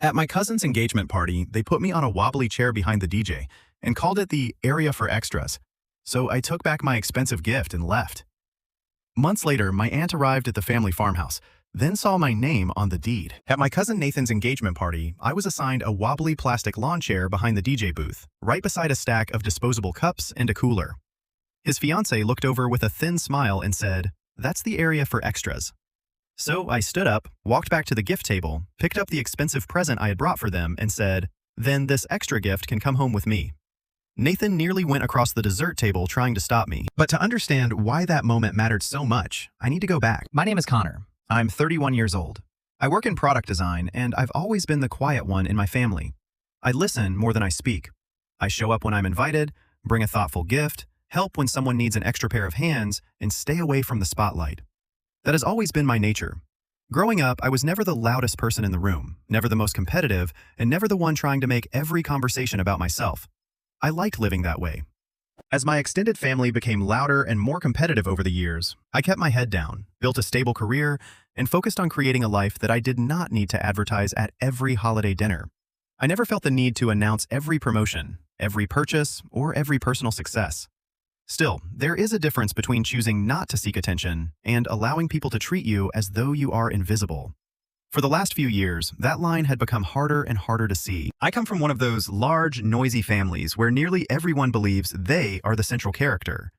At my cousin's engagement party, they put me on a wobbly chair behind the DJ and called it the area for extras. So I took back my expensive gift and left. Months later, my aunt arrived at the family farmhouse, then saw my name on the deed. At my cousin Nathan's engagement party, I was assigned a wobbly plastic lawn chair behind the DJ booth, right beside a stack of disposable cups and a cooler. His fiancée looked over with a thin smile and said, "That's the area for extras." So I stood up, walked back to the gift table, picked up the expensive present I had brought for them, and said, "Then this extra gift can come home with me." Nathan nearly went across the dessert table trying to stop me. But to understand why that moment mattered so much, I need to go back. My name is Connor. I'm 31 years old. I work in product design, and I've always been the quiet one in my family. I listen more than I speak. I show up when I'm invited, bring a thoughtful gift, help when someone needs an extra pair of hands, and stay away from the spotlight. That has always been my nature. Growing up, I was never the loudest person in the room, never the most competitive, and never the one trying to make every conversation about myself. I liked living that way. As my extended family became louder and more competitive over the years, I kept my head down, built a stable career, and focused on creating a life that I did not need to advertise at every holiday dinner. I never felt the need to announce every promotion, every purchase, or every personal success. Still, there is a difference between choosing not to seek attention and allowing people to treat you as though you are invisible. For the last few years, that line had become harder and harder to see. I come from one of those large, noisy families where nearly everyone believes they are the central character.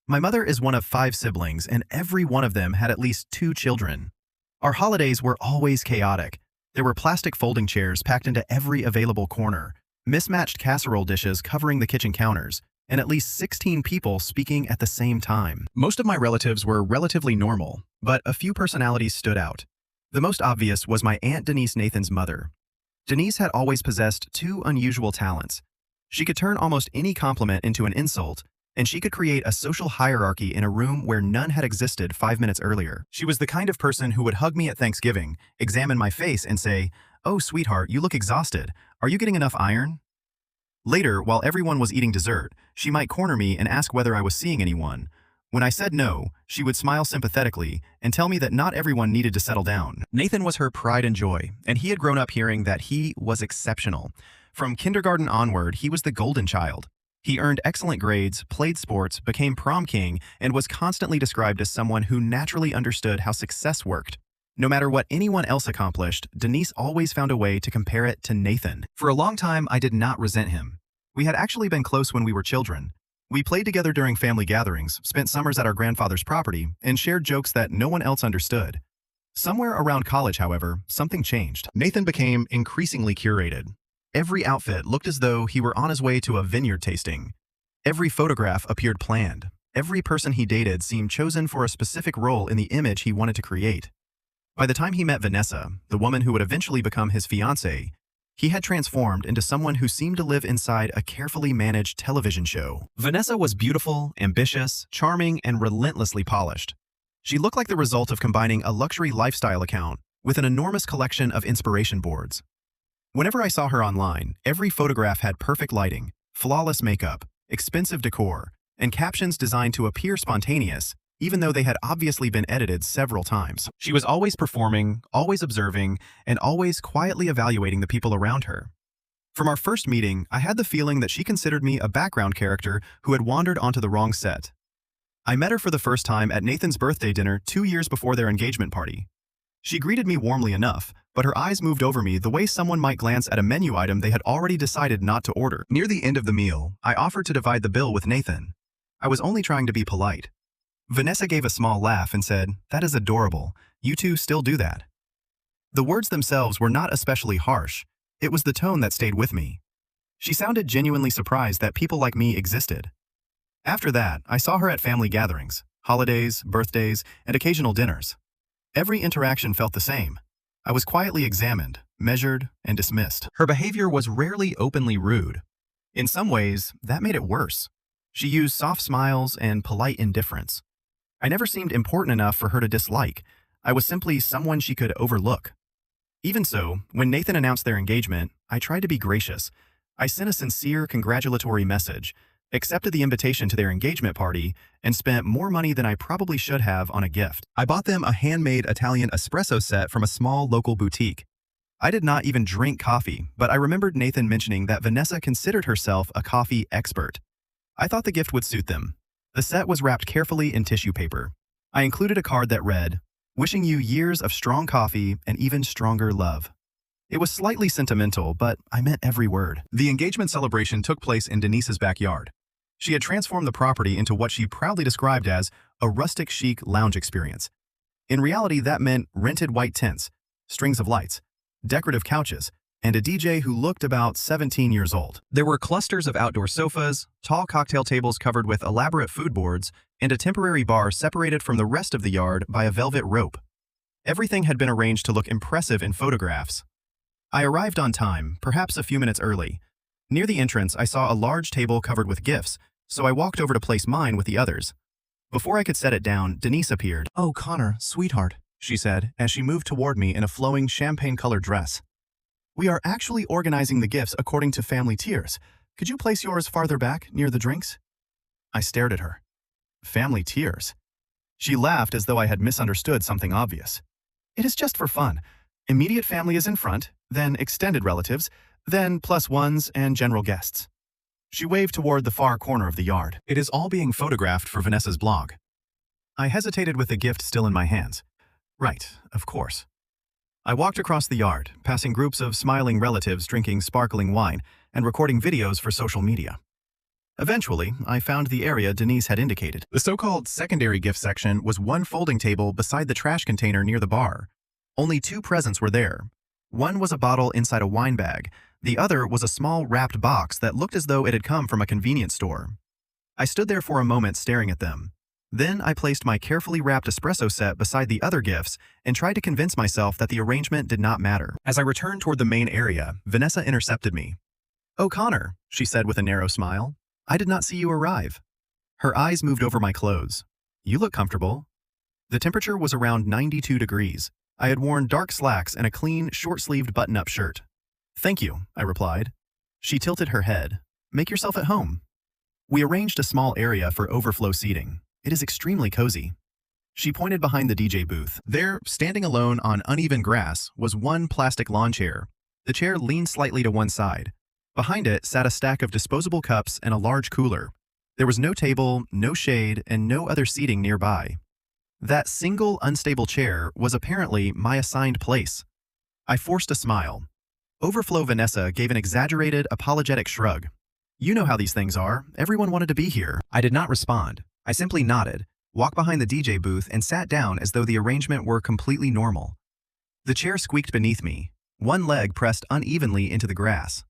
My mother is one of 5 siblings, and every one of them had at least 2 children. Our holidays were always chaotic. There were plastic folding chairs packed into every available corner, mismatched casserole dishes covering the kitchen counters, and at least 16 people speaking at the same time. Most of my relatives were relatively normal, but a few personalities stood out. The most obvious was my Aunt Denise, Nathan's mother. Denise had always possessed 2 unusual talents. She could turn almost any compliment into an insult, and she could create a social hierarchy in a room where none had existed 5 minutes earlier. She was the kind of person who would hug me at Thanksgiving, examine my face, and say, "Oh, sweetheart, you look exhausted. Are you getting enough iron?" Later, while everyone was eating dessert, she might corner me and ask whether I was seeing anyone. When I said no, she would smile sympathetically and tell me that not everyone needed to settle down. Nathan was her pride and joy, and he had grown up hearing that he was exceptional. From kindergarten onward, he was the golden child. He earned excellent grades, played sports, became prom king, and was constantly described as someone who naturally understood how success worked. No matter what anyone else accomplished, Denise always found a way to compare it to Nathan. For a long time, I did not resent him. We had actually been close when we were children. We played together during family gatherings, spent summers at our grandfather's property, and shared jokes that no one else understood. Somewhere around college, however, something changed. Nathan became increasingly curated. Every outfit looked as though he were on his way to a vineyard tasting. Every photograph appeared planned. Every person he dated seemed chosen for a specific role in the image he wanted to create. By the time he met Vanessa, the woman who would eventually become his fiancée, he had transformed into someone who seemed to live inside a carefully managed television show. Vanessa was beautiful, ambitious, charming, and relentlessly polished. She looked like the result of combining a luxury lifestyle account with an enormous collection of inspiration boards. Whenever I saw her online, every photograph had perfect lighting, flawless makeup, expensive decor, and captions designed to appear spontaneous, even though they had obviously been edited several times. She was always performing, always observing, and always quietly evaluating the people around her. From our first meeting, I had the feeling that she considered me a background character who had wandered onto the wrong set. I met her for the first time at Nathan's birthday dinner 2 years before their engagement party. She greeted me warmly enough, but her eyes moved over me the way someone might glance at a menu item they had already decided not to order. Near the end of the meal, I offered to divide the bill with Nathan. I was only trying to be polite. Vanessa gave a small laugh and said, "That is adorable. You two still do that." The words themselves were not especially harsh. It was the tone that stayed with me. She sounded genuinely surprised that people like me existed. After that, I saw her at family gatherings, holidays, birthdays, and occasional dinners. Every interaction felt the same. I was quietly examined, measured, and dismissed. Her behavior was rarely openly rude. In some ways, that made it worse. She used soft smiles and polite indifference. I never seemed important enough for her to dislike. I was simply someone she could overlook. Even so, when Nathan announced their engagement, I tried to be gracious. I sent a sincere congratulatory message, accepted the invitation to their engagement party, and spent more money than I probably should have on a gift. I bought them a handmade Italian espresso set from a small local boutique. I did not even drink coffee, but I remembered Nathan mentioning that Vanessa considered herself a coffee expert. I thought the gift would suit them. The set was wrapped carefully in tissue paper. I included a card that read, "Wishing you years of strong coffee and even stronger love." It was slightly sentimental, but I meant every word. The engagement celebration took place in Denise's backyard. She had transformed the property into what she proudly described as a rustic chic lounge experience. In reality, that meant rented white tents, strings of lights, decorative couches, and a DJ who looked about 17 years old. There were clusters of outdoor sofas, tall cocktail tables covered with elaborate food boards, and a temporary bar separated from the rest of the yard by a velvet rope. Everything had been arranged to look impressive in photographs. I arrived on time, perhaps a few minutes early. Near the entrance, I saw a large table covered with gifts, so I walked over to place mine with the others. Before I could set it down, Denise appeared. "Oh, Connor, sweetheart," she said, as she moved toward me in a flowing champagne-colored dress. "We are actually organizing the gifts according to family tiers. Could you place yours farther back, near the drinks?" I stared at her. Family tiers? She laughed as though I had misunderstood something obvious. "It is just for fun. Immediate family is in front, then extended relatives, then plus ones and general guests." She waved toward the far corner of the yard. "It is all being photographed for Vanessa's blog." I hesitated with the gift still in my hands. Right, of course. I walked across the yard, passing groups of smiling relatives drinking sparkling wine and recording videos for social media. Eventually, I found the area Denise had indicated. The so-called secondary gift section was one folding table beside the trash container near the bar. Only two presents were there. One was a bottle inside a wine bag. The other was a small wrapped box that looked as though it had come from a convenience store. I stood there for a moment staring at them. Then I placed my carefully wrapped espresso set beside the other gifts and tried to convince myself that the arrangement did not matter. As I returned toward the main area, Vanessa intercepted me. "Oh, Connor," she said with a narrow smile. "I did not see you arrive." Her eyes moved over my clothes. "You look comfortable." The temperature was around 92 degrees. I had worn dark slacks and a clean, short-sleeved button-up shirt. "Thank you," I replied. She tilted her head. "Make yourself at home." We arranged a small area for overflow seating. It is extremely cozy. She pointed behind the DJ booth. There, standing alone on uneven grass, was one plastic lawn chair. The chair leaned slightly to one side. Behind it sat a stack of disposable cups and a large cooler. There was no table, no shade, and no other seating nearby. That single, unstable chair was apparently my assigned place. I forced a smile. Overflow Vanessa gave an exaggerated, apologetic shrug. "You know how these things are. Everyone wanted to be here." I did not respond. I simply nodded, walked behind the DJ booth, and sat down as though the arrangement were completely normal. The chair squeaked beneath me. One leg pressed unevenly into the grass.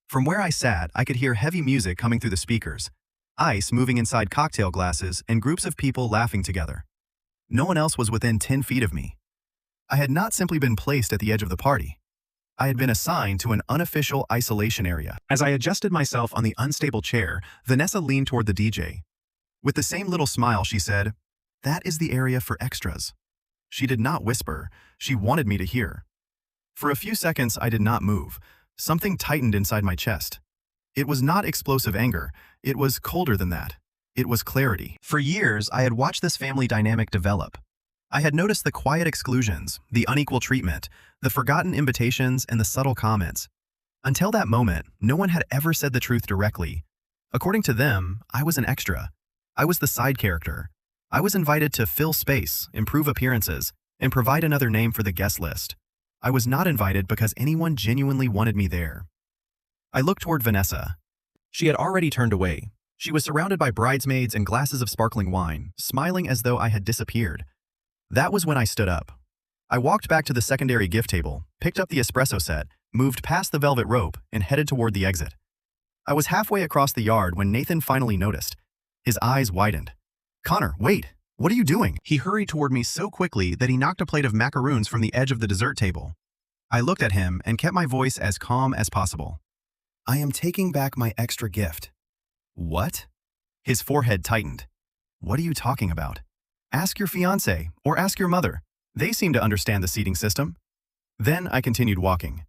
From where I sat, I could hear heavy music coming through the speakers, ice moving inside cocktail glasses, and groups of people laughing together. No one else was within 10 feet of me. I had not simply been placed at the edge of the party. I had been assigned to an unofficial isolation area. As I adjusted myself on the unstable chair, Vanessa leaned toward the DJ. With the same little smile, she said, "That is the area for extras." She did not whisper. She wanted me to hear. For a few seconds, I did not move. Something tightened inside my chest. It was not explosive anger. It was colder than that. It was clarity. For years, I had watched this family dynamic develop. I had noticed the quiet exclusions, the unequal treatment, the forgotten invitations, and the subtle comments. Until that moment, no one had ever said the truth directly. According to them, I was an extra. I was the side character. I was invited to fill space, improve appearances, and provide another name for the guest list. I was not invited because anyone genuinely wanted me there. I looked toward Vanessa. She had already turned away. She was surrounded by bridesmaids and glasses of sparkling wine, smiling as though I had disappeared. That was when I stood up. I walked back to the secondary gift table, picked up the espresso set, moved past the velvet rope, and headed toward the exit. I was halfway across the yard when Nathan finally noticed. His eyes widened. "Connor, wait! What are you doing?" He hurried toward me so quickly that he knocked a plate of macaroons from the edge of the dessert table. I looked at him and kept my voice as calm as possible. "I am taking back my extra gift." "What?" His forehead tightened. "What are you talking about? Ask your fiancé or ask your mother. They seem to understand the seating system." Then I continued walking.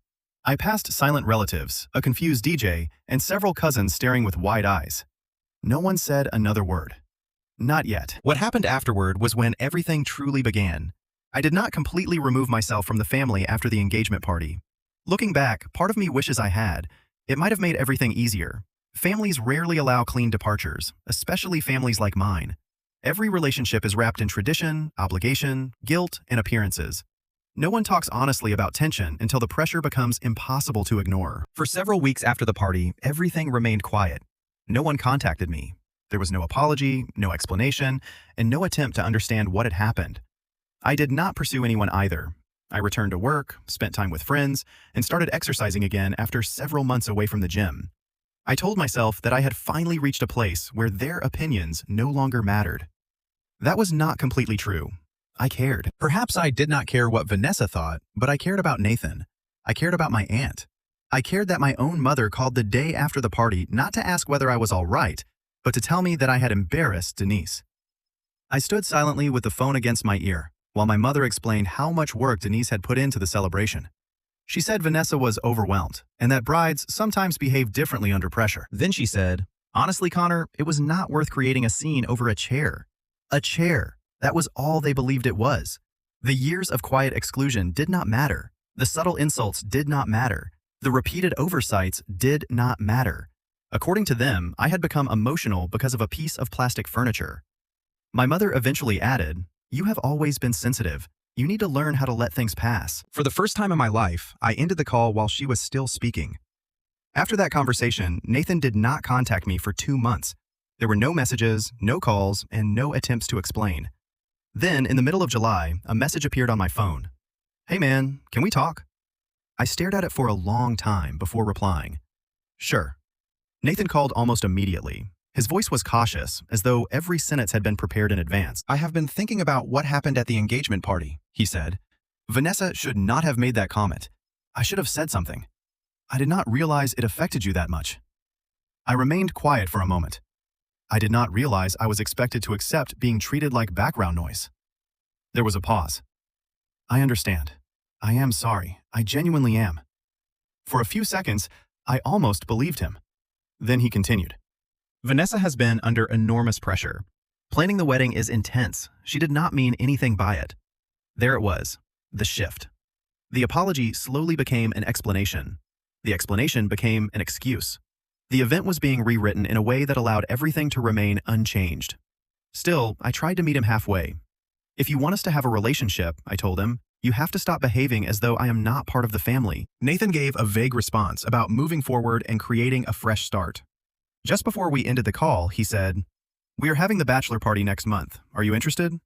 I passed silent relatives, a confused DJ, and several cousins staring with wide eyes. No one said another word. Not yet. What happened afterward was when everything truly began. I did not completely remove myself from the family after the engagement party. Looking back, part of me wishes I had. It might have made everything easier. Families rarely allow clean departures, especially families like mine. Every relationship is wrapped in tradition, obligation, guilt, and appearances. No one talks honestly about tension until the pressure becomes impossible to ignore. For several weeks after the party, everything remained quiet. No one contacted me. There was no apology, no explanation, and no attempt to understand what had happened. I did not pursue anyone either. I returned to work, spent time with friends, and started exercising again after several months away from the gym. I told myself that I had finally reached a place where their opinions no longer mattered. That was not completely true. I cared. Perhaps I did not care what Vanessa thought, but I cared about Nathan. I cared about my aunt. I cared that my own mother called the day after the party not to ask whether I was all right, but to tell me that I had embarrassed Denise. I stood silently with the phone against my ear, while my mother explained how much work Denise had put into the celebration. She said Vanessa was overwhelmed, and that brides sometimes behave differently under pressure. Then she said, "Honestly, Connor, it was not worth creating a scene over a chair. A chair. That was all they believed it was. The years of quiet exclusion did not matter. The subtle insults did not matter. The repeated oversights did not matter. According to them, I had become emotional because of a piece of plastic furniture." My mother eventually added, "You have always been sensitive. You need to learn how to let things pass." For the first time in my life, I ended the call while she was still speaking. After that conversation, Nathan did not contact me for 2 months. There were no messages, no calls, and no attempts to explain. Then, in the middle of July, a message appeared on my phone. "Hey man, can we talk?" I stared at it for a long time before replying. "Sure." Nathan called almost immediately. His voice was cautious, as though every sentence had been prepared in advance. "I have been thinking about what happened at the engagement party," he said. "Vanessa should not have made that comment. I should have said something. I did not realize it affected you that much." I remained quiet for a moment. I did not realize I was expected to accept being treated like background noise. There was a pause. "I understand. I am sorry. I genuinely am." For a few seconds, I almost believed him. Then he continued. "Vanessa has been under enormous pressure. Planning the wedding is intense. She did not mean anything by it." There it was, the shift. The apology slowly became an explanation. The explanation became an excuse. The event was being rewritten in a way that allowed everything to remain unchanged. Still, I tried to meet him halfway. "If you want us to have a relationship," I told him, "you have to stop behaving as though I am not part of the family." Nathan gave a vague response about moving forward and creating a fresh start. Just before we ended the call, he said, "We are having the bachelor party next month. Are you interested?"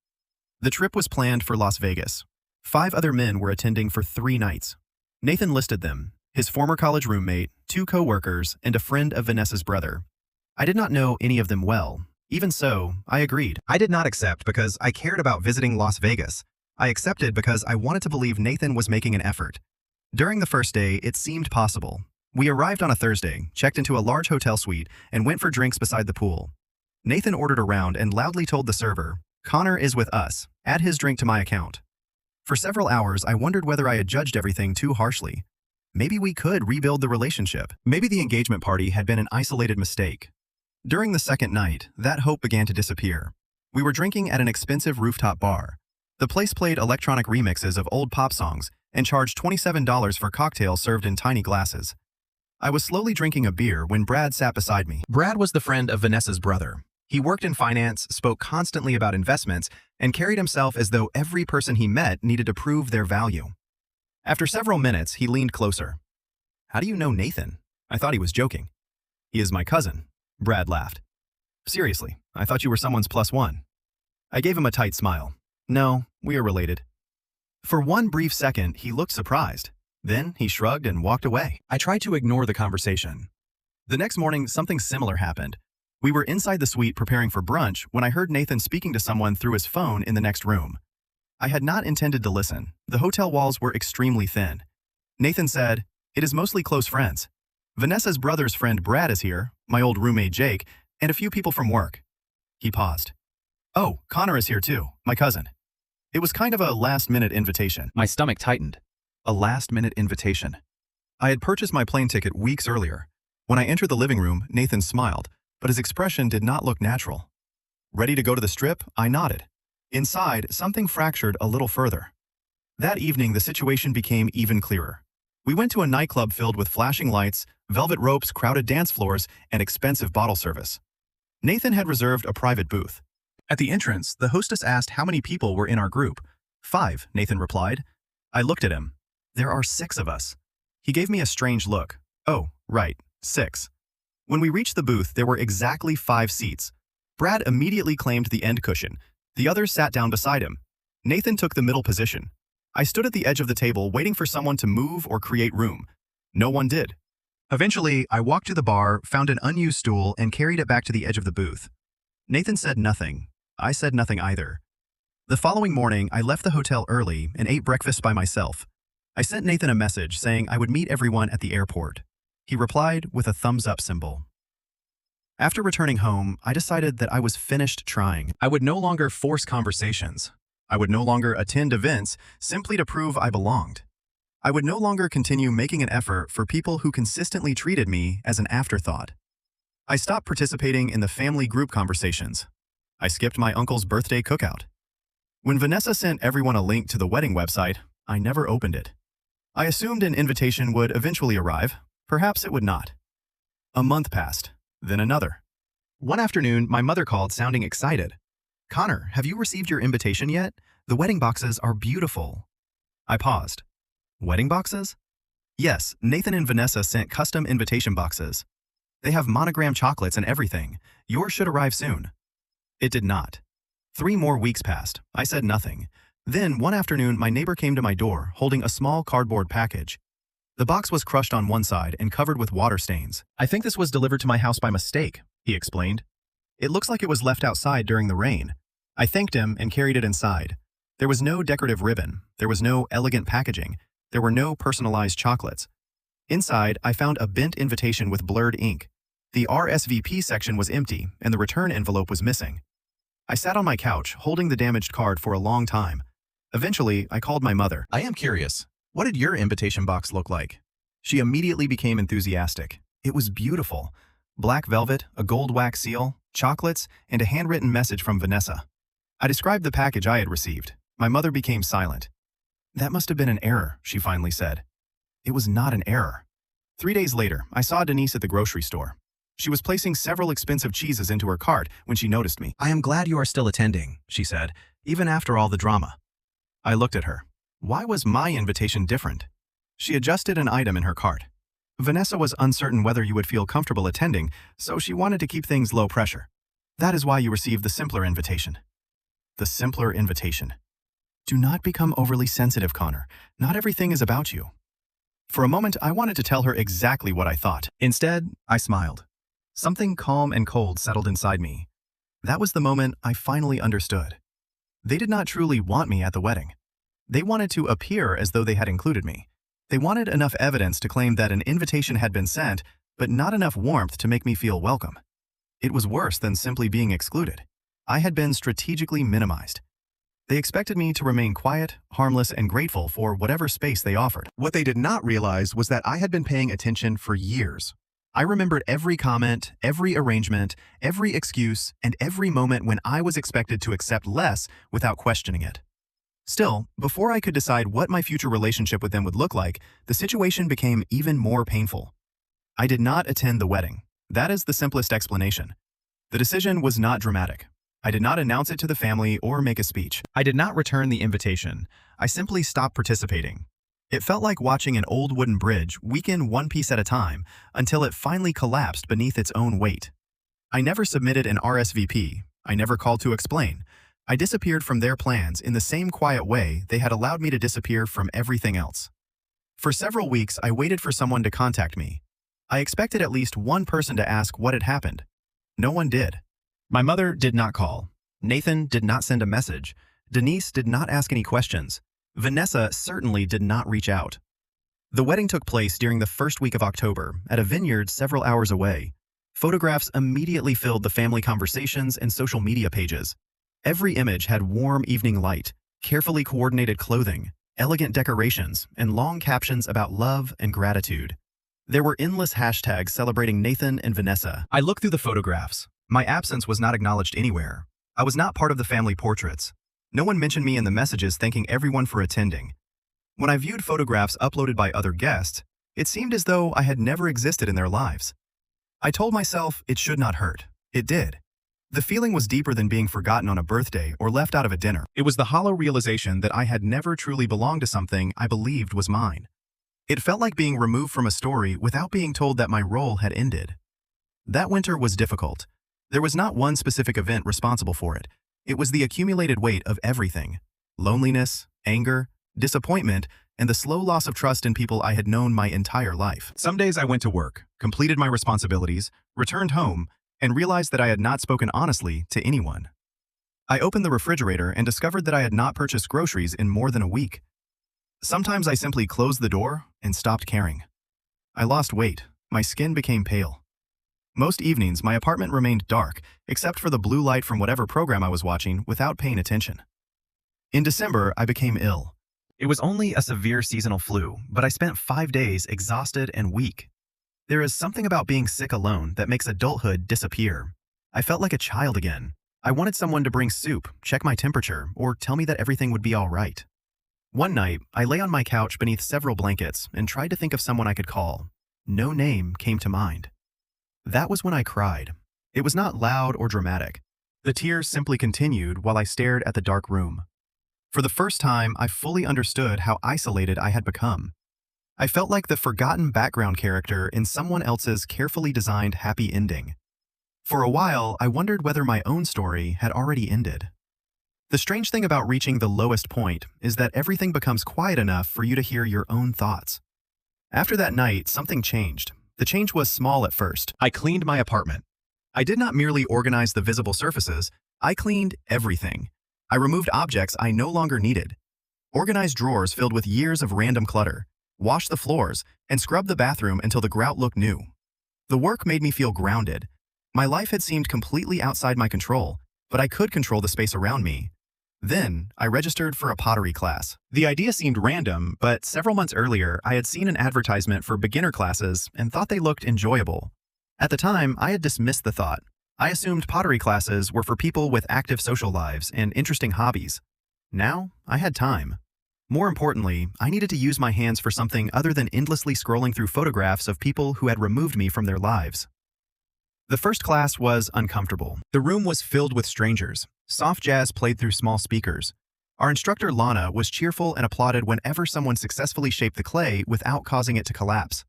The trip was planned for Las Vegas. 5 other men were attending for 3 nights. Nathan listed them: his former college roommate, 2 co-workers, and a friend of Vanessa's brother. I did not know any of them well. Even so, I agreed. I did not accept because I cared about visiting Las Vegas. I accepted because I wanted to believe Nathan was making an effort. During the first day, it seemed possible. We arrived on a Thursday, checked into a large hotel suite, and went for drinks beside the pool. Nathan ordered a round and loudly told the server, "Connor is with us. Add his drink to my account." For several hours, I wondered whether I had judged everything too harshly. Maybe we could rebuild the relationship. Maybe the engagement party had been an isolated mistake. During the second night, that hope began to disappear. We were drinking at an expensive rooftop bar. The place played electronic remixes of old pop songs and charged $27 for cocktails served in tiny glasses. I was slowly drinking a beer when Brad sat beside me. Brad was the friend of Vanessa's brother. He worked in finance, spoke constantly about investments, and carried himself as though every person he met needed to prove their value. After several minutes, he leaned closer. "How do you know Nathan?" I thought he was joking. "He is my cousin," Brad laughed. "Seriously, I thought you were someone's +1. I gave him a tight smile. "No, we are related." For one brief second, he looked surprised. Then he shrugged and walked away. I tried to ignore the conversation. The next morning, something similar happened. We were inside the suite preparing for brunch when I heard Nathan speaking to someone through his phone in the next room. I had not intended to listen. The hotel walls were extremely thin. Nathan said, "It is mostly close friends. Vanessa's brother's friend Brad is here, my old roommate Jake, and a few people from work." He paused. "Oh, Connor is here too, my cousin." It was kind of a last-minute invitation. My stomach tightened. A last-minute invitation. I had purchased my plane ticket weeks earlier. When I entered the living room, Nathan smiled, but his expression did not look natural. "Ready to go to the strip?" I nodded. Inside, something fractured a little further. That evening, the situation became even clearer. We went to a nightclub filled with flashing lights, velvet ropes, crowded dance floors, and expensive bottle service. Nathan had reserved a private booth. At the entrance, the hostess asked how many people were in our group. 5, Nathan replied. I looked at him. There are 6 of us. He gave me a strange look. Oh, right, 6. When we reached the booth, there were exactly 5 seats. Brad immediately claimed the end cushion. The others sat down beside him. Nathan took the middle position. I stood at the edge of the table waiting for someone to move or create room. No one did. Eventually, I walked to the bar, found an unused stool, and carried it back to the edge of the booth. Nathan said nothing. I said nothing either. The following morning, I left the hotel early and ate breakfast by myself. I sent Nathan a message saying I would meet everyone at the airport. He replied with a thumbs-up symbol. After returning home, I decided that I was finished trying. I would no longer force conversations. I would no longer attend events simply to prove I belonged. I would no longer continue making an effort for people who consistently treated me as an afterthought. I stopped participating in the family group conversations. I skipped my uncle's birthday cookout. When Vanessa sent everyone a link to the wedding website, I never opened it. I assumed an invitation would eventually arrive. Perhaps it would not. A month passed, then another. One afternoon, my mother called sounding excited. Connor, have you received your invitation yet? The wedding boxes are beautiful. I paused. Wedding boxes? Yes, Nathan and Vanessa sent custom invitation boxes. They have monogram chocolates and everything. Yours should arrive soon. It did not. 3 more weeks passed. I said nothing. Then, one afternoon, my neighbor came to my door, holding a small cardboard package. The box was crushed on one side and covered with water stains. I think this was delivered to my house by mistake, he explained. It looks like it was left outside during the rain. I thanked him and carried it inside. There was no decorative ribbon. There was no elegant packaging. There were no personalized chocolates. Inside, I found a bent invitation with blurred ink. The RSVP section was empty, and the return envelope was missing. I sat on my couch, holding the damaged card for a long time. Eventually, I called my mother. I am curious. What did your invitation box look like? She immediately became enthusiastic. It was beautiful. Black velvet, a gold wax seal, chocolates, and a handwritten message from Vanessa. I described the package I had received. My mother became silent. That must have been an error, she finally said. It was not an error. 3 days later, I saw Denise at the grocery store. She was placing several expensive cheeses into her cart when she noticed me. I am glad you are still attending, she said, even after all the drama. I looked at her. Why was my invitation different? She adjusted an item in her cart. Vanessa was uncertain whether you would feel comfortable attending, so she wanted to keep things low pressure. That is why you received the simpler invitation. The simpler invitation. Do not become overly sensitive, Connor. Not everything is about you. For a moment, I wanted to tell her exactly what I thought. Instead, I smiled. Something calm and cold settled inside me. That was the moment I finally understood. They did not truly want me at the wedding. They wanted to appear as though they had included me. They wanted enough evidence to claim that an invitation had been sent, but not enough warmth to make me feel welcome. It was worse than simply being excluded. I had been strategically minimized. They expected me to remain quiet, harmless, and grateful for whatever space they offered. What they did not realize was that I had been paying attention for years. I remembered every comment, every arrangement, every excuse, and every moment when I was expected to accept less without questioning it. Still, before I could decide what my future relationship with them would look like, the situation became even more painful. I did not attend the wedding. That is the simplest explanation. The decision was not dramatic. I did not announce it to the family or make a speech. I did not return the invitation. I simply stopped participating. It felt like watching an old wooden bridge weaken one piece at a time until it finally collapsed beneath its own weight. I never submitted an RSVP. I never called to explain. I disappeared from their plans in the same quiet way they had allowed me to disappear from everything else. For several weeks, I waited for someone to contact me. I expected at least one person to ask what had happened. No one did. My mother did not call. Nathan did not send a message. Denise did not ask any questions. Vanessa certainly did not reach out. The wedding took place during the first week of October at a vineyard several hours away. Photographs immediately filled the family conversations and social media pages. Every image had warm evening light, carefully coordinated clothing, elegant decorations, and long captions about love and gratitude. There were endless hashtags celebrating Nathan and Vanessa. I looked through the photographs. My absence was not acknowledged anywhere. I was not part of the family portraits. No one mentioned me in the messages thanking everyone for attending. When I viewed photographs uploaded by other guests, it seemed as though I had never existed in their lives. I told myself it should not hurt. It did. The feeling was deeper than being forgotten on a birthday or left out of a dinner. It was the hollow realization that I had never truly belonged to something I believed was mine. It felt like being removed from a story without being told that my role had ended. That winter was difficult. There was not one specific event responsible for it. It was the accumulated weight of everything: loneliness, anger, disappointment, and the slow loss of trust in people I had known my entire life. Some days I went to work, completed my responsibilities, returned home, and realized that I had not spoken honestly to anyone. I opened the refrigerator and discovered that I had not purchased groceries in more than a week. Sometimes I simply closed the door and stopped caring. I lost weight. My skin became pale. Most evenings, my apartment remained dark, except for the blue light from whatever program I was watching without paying attention. In December, I became ill. It was only a severe seasonal flu, but I spent 5 days exhausted and weak. There is something about being sick alone that makes adulthood disappear. I felt like a child again. I wanted someone to bring soup, check my temperature, or tell me that everything would be all right. One night, I lay on my couch beneath several blankets and tried to think of someone I could call. No name came to mind. That was when I cried. It was not loud or dramatic. The tears simply continued while I stared at the dark room. For the first time, I fully understood how isolated I had become. I felt like the forgotten background character in someone else's carefully designed happy ending. For a while, I wondered whether my own story had already ended. The strange thing about reaching the lowest point is that everything becomes quiet enough for you to hear your own thoughts. After that night, something changed. The change was small at first. I cleaned my apartment. I did not merely organize the visible surfaces, I cleaned everything. I removed objects I no longer needed, organized drawers filled with years of random clutter, washed the floors, and scrubbed the bathroom until the grout looked new. The work made me feel grounded. My life had seemed completely outside my control, but I could control the space around me. Then, I registered for a pottery class. The idea seemed random, but several months earlier, I had seen an advertisement for beginner classes and thought they looked enjoyable. At the time, I had dismissed the thought. I assumed pottery classes were for people with active social lives and interesting hobbies. Now, I had time. More importantly, I needed to use my hands for something other than endlessly scrolling through photographs of people who had removed me from their lives. The first class was uncomfortable. The room was filled with strangers. Soft jazz played through small speakers. Our instructor, Lana, was cheerful and applauded whenever someone successfully shaped the clay without causing it to collapse.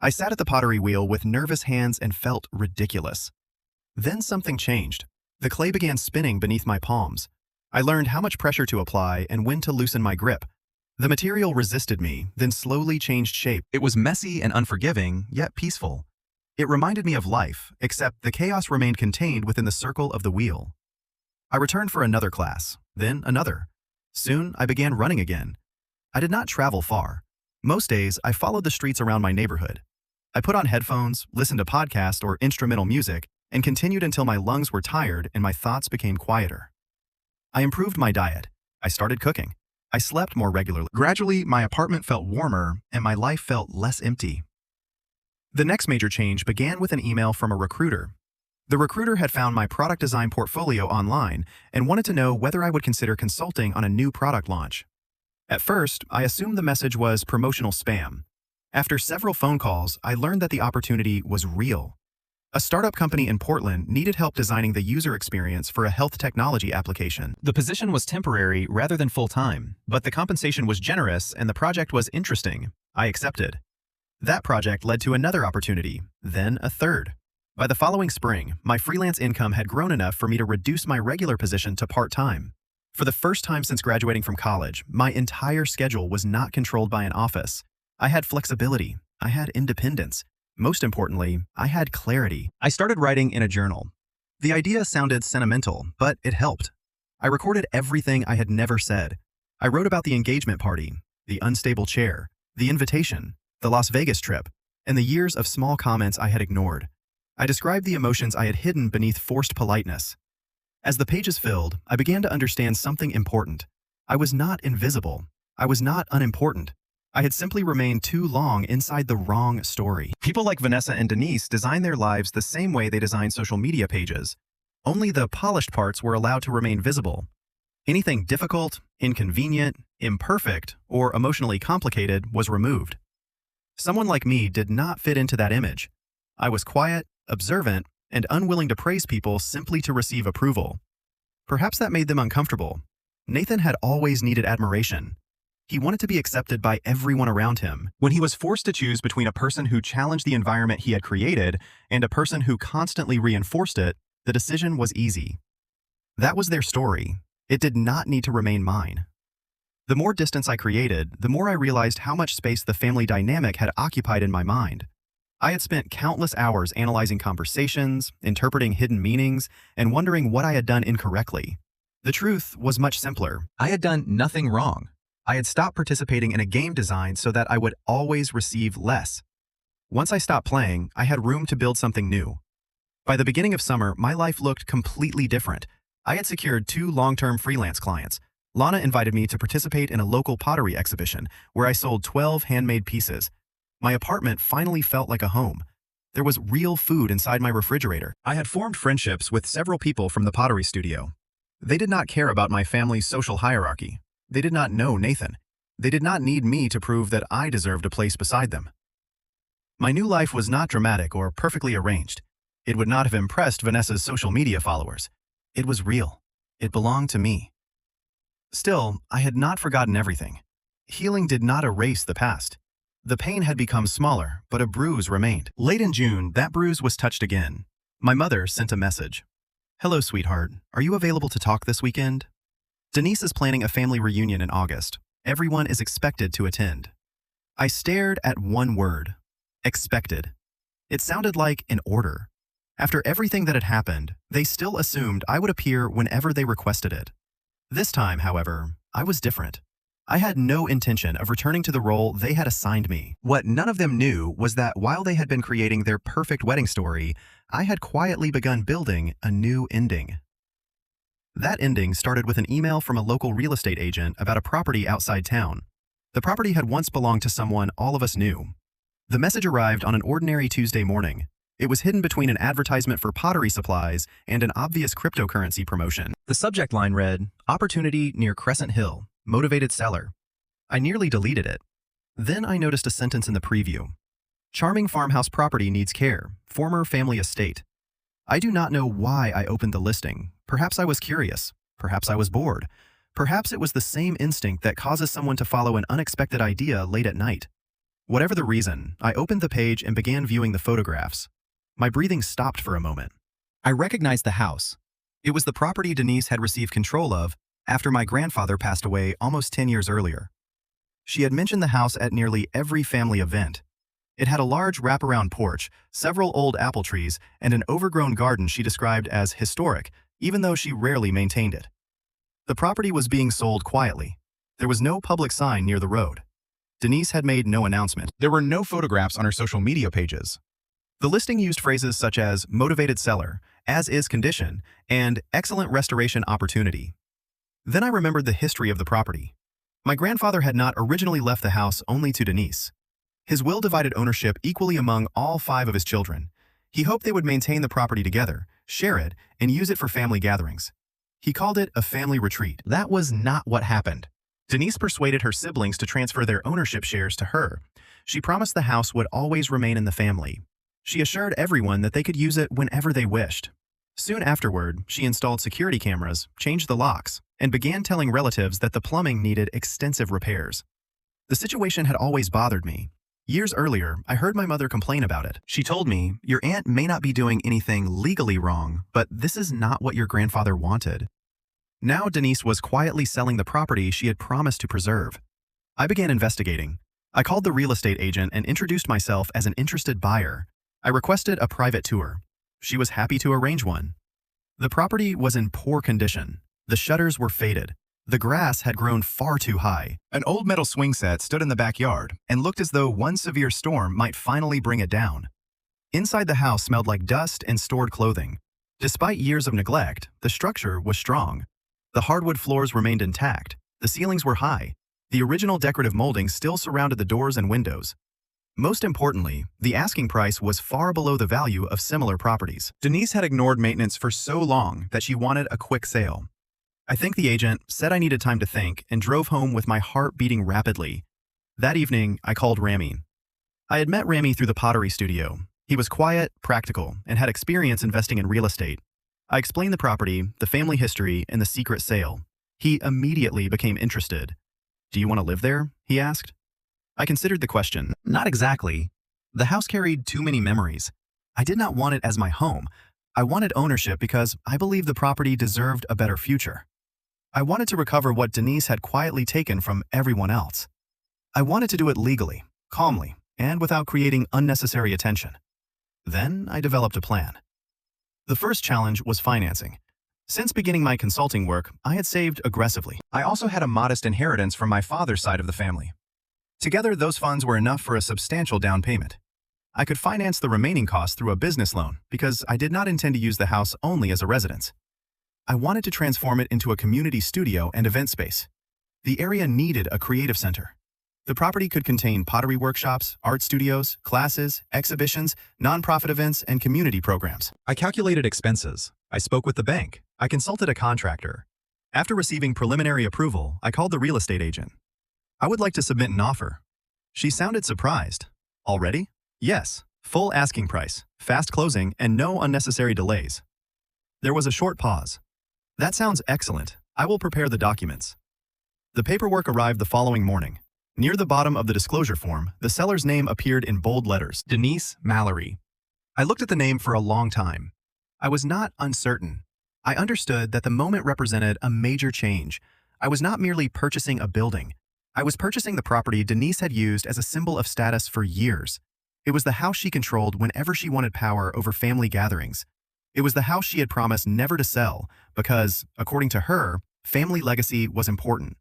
I sat at the pottery wheel with nervous hands and felt ridiculous. Then something changed. The clay began spinning beneath my palms. I learned how much pressure to apply and when to loosen my grip. The material resisted me, then slowly changed shape. It was messy and unforgiving, yet peaceful. It reminded me of life, except the chaos remained contained within the circle of the wheel. I returned for another class, then another. Soon, I began running again. I did not travel far. Most days, I followed the streets around my neighborhood. I put on headphones, listened to podcasts or instrumental music, and continued until my lungs were tired and my thoughts became quieter. I improved my diet. I started cooking. I slept more regularly. Gradually, my apartment felt warmer and my life felt less empty. The next major change began with an email from a recruiter. The recruiter had found my product design portfolio online and wanted to know whether I would consider consulting on a new product launch. At first, I assumed the message was promotional spam. After several phone calls, I learned that the opportunity was real. A startup company in Portland needed help designing the user experience for a health technology application. The position was temporary rather than full-time, but the compensation was generous and the project was interesting. I accepted. That project led to another opportunity, then a third. By the following spring, my freelance income had grown enough for me to reduce my regular position to part-time. For the first time since graduating from college, my entire schedule was not controlled by an office. I had flexibility. I had independence. Most importantly, I had clarity. I started writing in a journal. The idea sounded sentimental, but it helped. I recorded everything I had never said. I wrote about the engagement party, the unstable chair, the invitation, the Las Vegas trip, and the years of small comments I had ignored. I described the emotions I had hidden beneath forced politeness. As the pages filled, I began to understand something important. I was not invisible. I was not unimportant. I had simply remained too long inside the wrong story. People like Vanessa and Denise design their lives the same way they design social media pages. Only the polished parts were allowed to remain visible. Anything difficult, inconvenient, imperfect, or emotionally complicated was removed. Someone like me did not fit into that image. I was quiet, observant, and unwilling to praise people simply to receive approval. Perhaps that made them uncomfortable. Nathan had always needed admiration. He wanted to be accepted by everyone around him. When he was forced to choose between a person who challenged the environment he had created and a person who constantly reinforced it, the decision was easy. That was their story. It did not need to remain mine. The more distance I created, the more I realized how much space the family dynamic had occupied in my mind. I had spent countless hours analyzing conversations, interpreting hidden meanings, and wondering what I had done incorrectly. The truth was much simpler. I had done nothing wrong. I had stopped participating in a game designed so that I would always receive less. Once I stopped playing, I had room to build something new. By the beginning of summer, my life looked completely different. I had secured 2 long-term freelance clients. Lana invited me to participate in a local pottery exhibition where I sold 12 handmade pieces. My apartment finally felt like a home. There was real food inside my refrigerator. I had formed friendships with several people from the pottery studio. They did not care about my family's social hierarchy. They did not know Nathan. They did not need me to prove that I deserved a place beside them. My new life was not dramatic or perfectly arranged. It would not have impressed Vanessa's social media followers. It was real. It belonged to me. Still, I had not forgotten everything. Healing did not erase the past. The pain had become smaller, but a bruise remained. Late in June, that bruise was touched again. My mother sent a message. "Hello, sweetheart. Are you available to talk this weekend? Denise is planning a family reunion in August. Everyone is expected to attend." I stared at one word. Expected. It sounded like an order. After everything that had happened, they still assumed I would appear whenever they requested it. This time, however, I was different. I had no intention of returning to the role they had assigned me. What none of them knew was that while they had been creating their perfect wedding story, I had quietly begun building a new ending. That ending started with an email from a local real estate agent about a property outside town. The property had once belonged to someone all of us knew. The message arrived on an ordinary Tuesday morning. It was hidden between an advertisement for pottery supplies and an obvious cryptocurrency promotion. The subject line read, "Opportunity near Crescent Hill, motivated seller." I nearly deleted it. Then I noticed a sentence in the preview. "Charming farmhouse property needs care, former family estate." I do not know why I opened the listing. Perhaps I was curious. Perhaps I was bored. Perhaps it was the same instinct that causes someone to follow an unexpected idea late at night. Whatever the reason, I opened the page and began viewing the photographs. My breathing stopped for a moment. I recognized the house. It was the property Denise had received control of after my grandfather passed away almost 10 years earlier. She had mentioned the house at nearly every family event. It had a large wraparound porch, several old apple trees, and an overgrown garden she described as historic, even though she rarely maintained it. The property was being sold quietly. There was no public sign near the road. Denise had made no announcement. There were no photographs on her social media pages. The listing used phrases such as motivated seller, as-is condition, and excellent restoration opportunity. Then I remembered the history of the property. My grandfather had not originally left the house only to Denise. His will divided ownership equally among all 5 of his children. He hoped they would maintain the property together, share it, and use it for family gatherings. He called it a family retreat. That was not what happened. Denise persuaded her siblings to transfer their ownership shares to her. She promised the house would always remain in the family. She assured everyone that they could use it whenever they wished. Soon afterward, she installed security cameras, changed the locks, and began telling relatives that the plumbing needed extensive repairs. The situation had always bothered me. Years earlier, I heard my mother complain about it. She told me, "Your aunt may not be doing anything legally wrong, but this is not what your grandfather wanted." Now Denise was quietly selling the property she had promised to preserve. I began investigating. I called the real estate agent and introduced myself as an interested buyer. I requested a private tour. She was happy to arrange one. The property was in poor condition. The shutters were faded. The grass had grown far too high. An old metal swing set stood in the backyard and looked as though one severe storm might finally bring it down. Inside the house smelled like dust and stored clothing. Despite years of neglect, the structure was strong. The hardwood floors remained intact. The ceilings were high. The original decorative molding still surrounded the doors and windows. Most importantly, the asking price was far below the value of similar properties. Denise had ignored maintenance for so long that she wanted a quick sale. I thanked the agent, said I needed time to think, and drove home with my heart beating rapidly. That evening, I called Rami. I had met Rami through the pottery studio. He was quiet, practical, and had experience investing in real estate. I explained the property, the family history, and the secret sale. He immediately became interested. "Do you want to live there?" he asked. I considered the question. Not exactly. The house carried too many memories. I did not want it as my home. I wanted ownership because I believed the property deserved a better future. I wanted to recover what Denise had quietly taken from everyone else. I wanted to do it legally, calmly, and without creating unnecessary attention. Then I developed a plan. The first challenge was financing. Since beginning my consulting work, I had saved aggressively. I also had a modest inheritance from my father's side of the family. Together, those funds were enough for a substantial down payment. I could finance the remaining costs through a business loan because I did not intend to use the house only as a residence. I wanted to transform it into a community studio and event space. The area needed a creative center. The property could contain pottery workshops, art studios, classes, exhibitions, nonprofit events, and community programs. I calculated expenses. I spoke with the bank. I consulted a contractor. After receiving preliminary approval, I called the real estate agent. "I would like to submit an offer." She sounded surprised. "Already?" "Yes. Full asking price, fast closing, and no unnecessary delays." There was a short pause. "That sounds excellent. I will prepare the documents." The paperwork arrived the following morning. Near the bottom of the disclosure form, the seller's name appeared in bold letters: Denise Mallory. I looked at the name for a long time. I was not uncertain. I understood that the moment represented a major change. I was not merely purchasing a building. I was purchasing the property Denise had used as a symbol of status for years. It was the house she controlled whenever she wanted power over family gatherings. It was the house she had promised never to sell because, according to her, family legacy was important.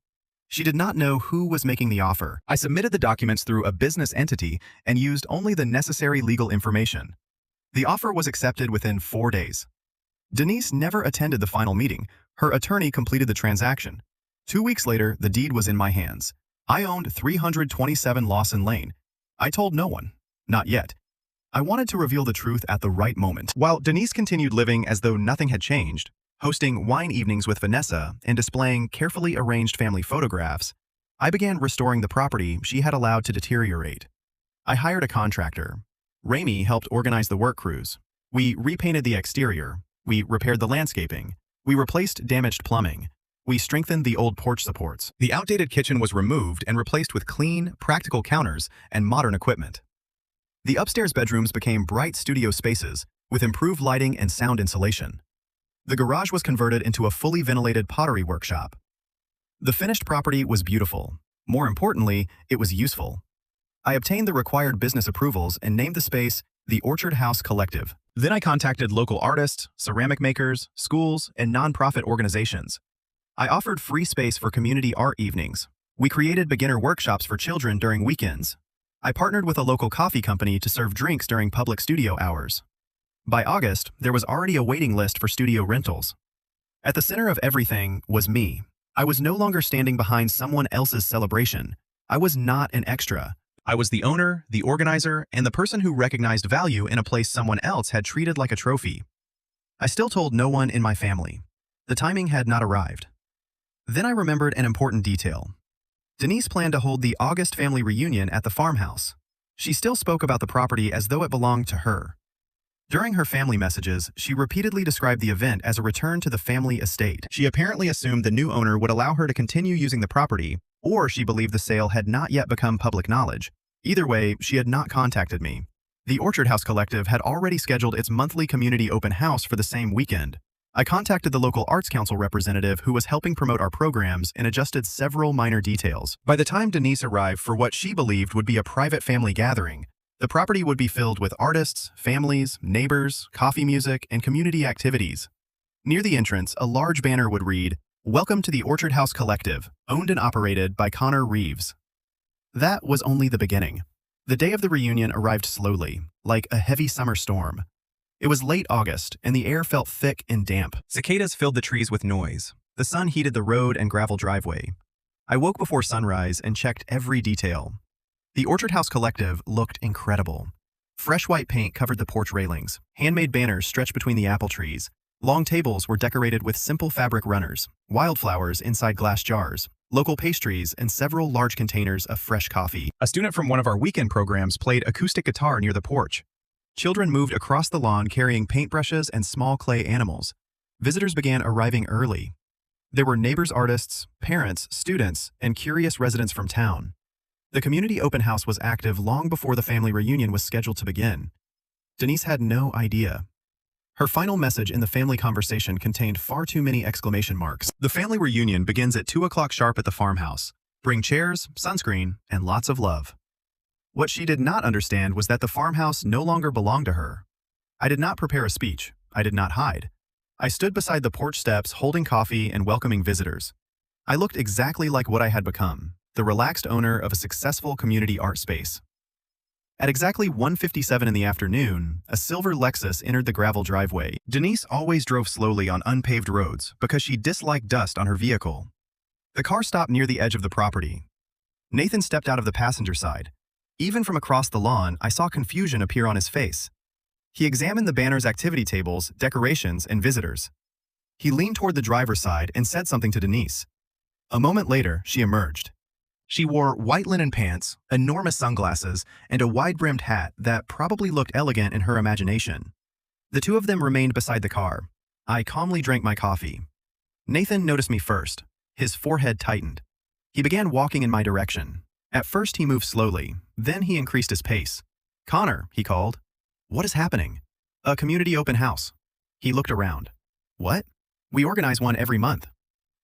She did not know who was making the offer. I submitted the documents through a business entity and used only the necessary legal information. The offer was accepted within 4 days. Denise never attended the final meeting. Her attorney completed the transaction. 2 weeks later, the deed was in my hands. I owned 327 Lawson Lane. I told no one. Not yet. I wanted to reveal the truth at the right moment. While Denise continued living as though nothing had changed, hosting wine evenings with Vanessa and displaying carefully arranged family photographs, I began restoring the property she had allowed to deteriorate. I hired a contractor. Rami helped organize the work crews. We repainted the exterior. We repaired the landscaping. We replaced damaged plumbing. We strengthened the old porch supports. The outdated kitchen was removed and replaced with clean, practical counters and modern equipment. The upstairs bedrooms became bright studio spaces with improved lighting and sound insulation. The garage was converted into a fully ventilated pottery workshop. The finished property was beautiful. More importantly, it was useful. I obtained the required business approvals and named the space the Orchard House Collective. Then I contacted local artists, ceramic makers, schools, and nonprofit organizations. I offered free space for community art evenings. We created beginner workshops for children during weekends. I partnered with a local coffee company to serve drinks during public studio hours. By August, there was already a waiting list for studio rentals. At the center of everything was me. I was no longer standing behind someone else's celebration. I was not an extra. I was the owner, the organizer, and the person who recognized value in a place someone else had treated like a trophy. I still told no one in my family. The timing had not arrived. Then I remembered an important detail. Denise planned to hold the August family reunion at the farmhouse. She still spoke about the property as though it belonged to her. During her family messages, she repeatedly described the event as a return to the family estate. She apparently assumed the new owner would allow her to continue using the property, or she believed the sale had not yet become public knowledge. Either way, she had not contacted me. The Orchard House Collective had already scheduled its monthly community open house for the same weekend. I contacted the local Arts Council representative who was helping promote our programs and adjusted several minor details. By the time Denise arrived for what she believed would be a private family gathering, the property would be filled with artists, families, neighbors, coffee music, and community activities. Near the entrance, a large banner would read, "Welcome to the Orchard House Collective, owned and operated by Connor Reeves." That was only the beginning. The day of the reunion arrived slowly, like a heavy summer storm. It was late August, and the air felt thick and damp. Cicadas filled the trees with noise. The sun heated the road and gravel driveway. I woke before sunrise and checked every detail. The Orchard House Collective looked incredible. Fresh white paint covered the porch railings. Handmade banners stretched between the apple trees. Long tables were decorated with simple fabric runners, wildflowers inside glass jars, local pastries, and several large containers of fresh coffee. A student from one of our weekend programs played acoustic guitar near the porch. Children moved across the lawn carrying paintbrushes and small clay animals. Visitors began arriving early. There were neighbors, artists, parents, students, and curious residents from town. The community open house was active long before the family reunion was scheduled to begin. Denise had no idea. Her final message in the family conversation contained far too many exclamation marks. The family reunion begins at 2 o'clock sharp at the farmhouse. Bring chairs, sunscreen, and lots of love. What she did not understand was that the farmhouse no longer belonged to her. I did not prepare a speech. I did not hide. I stood beside the porch steps holding coffee and welcoming visitors. I looked exactly like what I had become, the relaxed owner of a successful community art space. At exactly 1:57 in the afternoon, a silver Lexus entered the gravel driveway. Denise always drove slowly on unpaved roads because she disliked dust on her vehicle. The car stopped near the edge of the property. Nathan stepped out of the passenger side. Even from across the lawn, I saw confusion appear on his face. He examined the banner's activity tables, decorations, and visitors. He leaned toward the driver's side and said something to Denise. A moment later, she emerged. She wore white linen pants, enormous sunglasses, and a wide-brimmed hat that probably looked elegant in her imagination. The two of them remained beside the car. I calmly drank my coffee. Nathan noticed me first. His forehead tightened. He began walking in my direction. At first he moved slowly, then he increased his pace. "Connor," he called. "What is happening?" "A community open house." He looked around. "What?" "We organize one every month."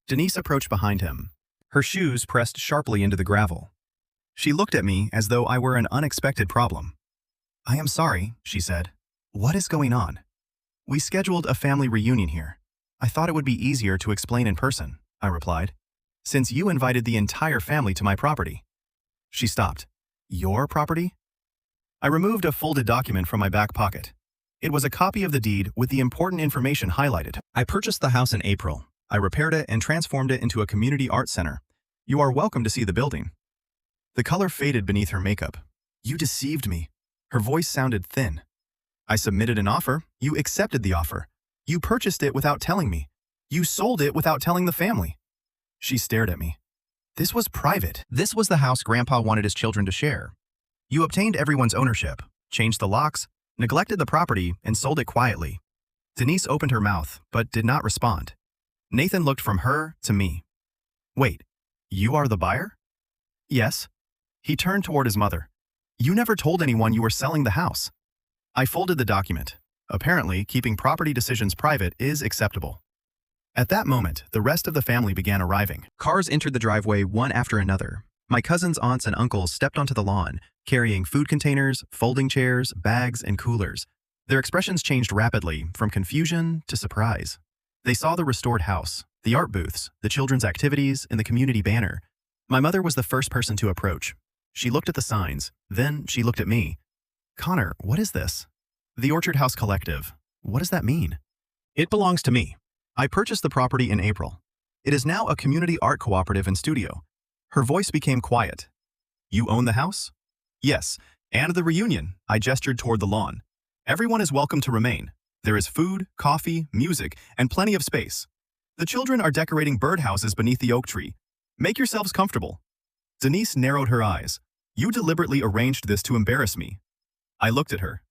Denise approached behind him. Her shoes pressed sharply into the gravel. She looked at me as though I were an unexpected problem. "I am sorry," she said. "What is going on?" "We scheduled a family reunion here. I thought it would be easier to explain in person," I replied, "since you invited the entire family to my property." She stopped. "Your property?" I removed a folded document from my back pocket. It was a copy of the deed with the important information highlighted. "I purchased the house in April. I repaired it and transformed it into a community art center. You are welcome to see the building." The color faded beneath her makeup. "You deceived me." Her voice sounded thin. "I submitted an offer. You accepted the offer. You purchased it without telling me. You sold it without telling the family." She stared at me. "This was private. This was the house Grandpa wanted his children to share. You obtained everyone's ownership, changed the locks, neglected the property, and sold it quietly." Denise opened her mouth, but did not respond. Nathan looked from her to me. "Wait, you are the buyer?" "Yes." He turned toward his mother. "You never told anyone you were selling the house." I folded the document. Apparently, keeping property decisions private is acceptable. At that moment, the rest of the family began arriving. Cars entered the driveway one after another. My cousins, aunts, and uncles stepped onto the lawn, carrying food containers, folding chairs, bags, and coolers. Their expressions changed rapidly, from confusion to surprise. They saw the restored house, the art booths, the children's activities, and the community banner. My mother was the first person to approach. She looked at the signs, then she looked at me. "Connor, what is this?" "The Orchard House Collective. What does that mean?" "It belongs to me. I purchased the property in April. It is now a community art cooperative and studio." Her voice became quiet. "You own the house?" "Yes, and the reunion." I gestured toward the lawn. "Everyone is welcome to remain. There is food, coffee, music, and plenty of space. The children are decorating birdhouses beneath the oak tree. Make yourselves comfortable." Denise narrowed her eyes. "You deliberately arranged this to embarrass me." I looked at her.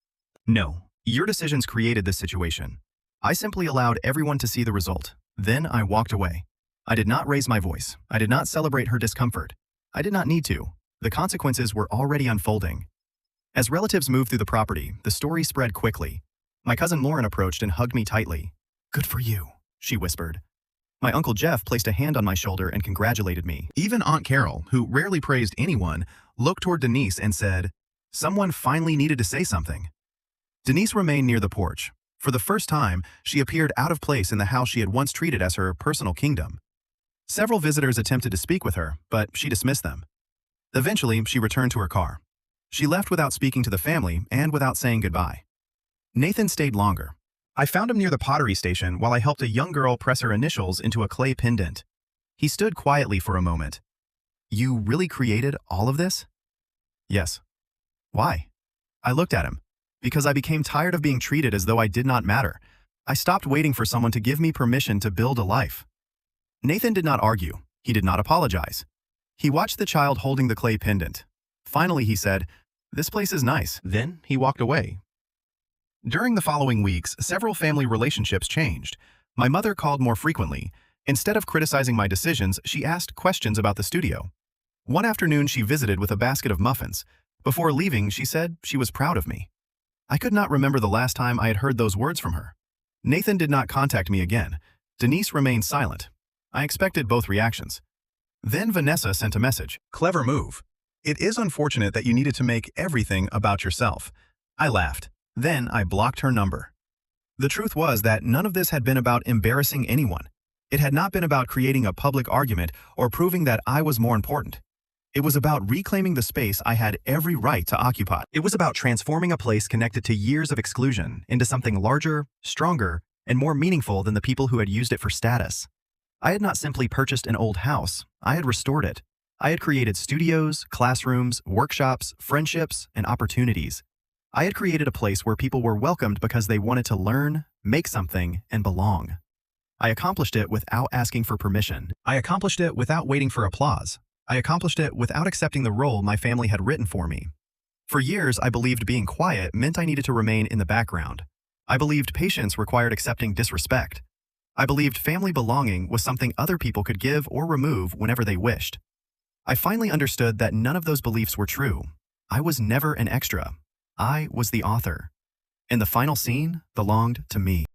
"No, your decisions created this situation. I simply allowed everyone to see the result. Then I walked away. I did not raise my voice. I did not celebrate her discomfort. I did not need to. The consequences were already unfolding." As relatives moved through the property, the story spread quickly. My cousin Lauren approached and hugged me tightly. "Good for you," she whispered. My Uncle Jeff placed a hand on my shoulder and congratulated me. Even Aunt Carol, who rarely praised anyone, looked toward Denise and said, "Someone finally needed to say something." Denise remained near the porch. For the first time, she appeared out of place in the house she had once treated as her personal kingdom. Several visitors attempted to speak with her, but she dismissed them. Eventually, she returned to her car. She left without speaking to the family and without saying goodbye. Nathan stayed longer. I found him near the pottery station while I helped a young girl press her initials into a clay pendant. He stood quietly for a moment. "You really created all of this?" "Yes." "Why?" I looked at him. "Because I became tired of being treated as though I did not matter. I stopped waiting for someone to give me permission to build a life. Nathan did not argue. He did not apologize. He watched the child holding the clay pendant. Finally, he said, "This place is nice." Then he walked away. During the following weeks, several family relationships changed. My mother called more frequently. Instead of criticizing my decisions, she asked questions about the studio. One afternoon, she visited with a basket of muffins. Before leaving, she said she was proud of me. I could not remember the last time I had heard those words from her. Nathan did not contact me again. Denise remained silent. I expected both reactions. Then Vanessa sent a message. "Clever move. It is unfortunate that you needed to make everything about yourself." I laughed. Then I blocked her number. The truth was that none of this had been about embarrassing anyone. It had not been about creating a public argument or proving that I was more important. It was about reclaiming the space I had every right to occupy. It was about transforming a place connected to years of exclusion into something larger, stronger, and more meaningful than the people who had used it for status. I had not simply purchased an old house, I had restored it. I had created studios, classrooms, workshops, friendships, and opportunities. I had created a place where people were welcomed because they wanted to learn, make something, and belong. I accomplished it without asking for permission. I accomplished it without waiting for applause. I accomplished it without accepting the role my family had written for me. For years, I believed being quiet meant I needed to remain in the background. I believed patience required accepting disrespect. I believed family belonging was something other people could give or remove whenever they wished. I finally understood that none of those beliefs were true. I was never an extra. I was the author. And the final scene belonged to me.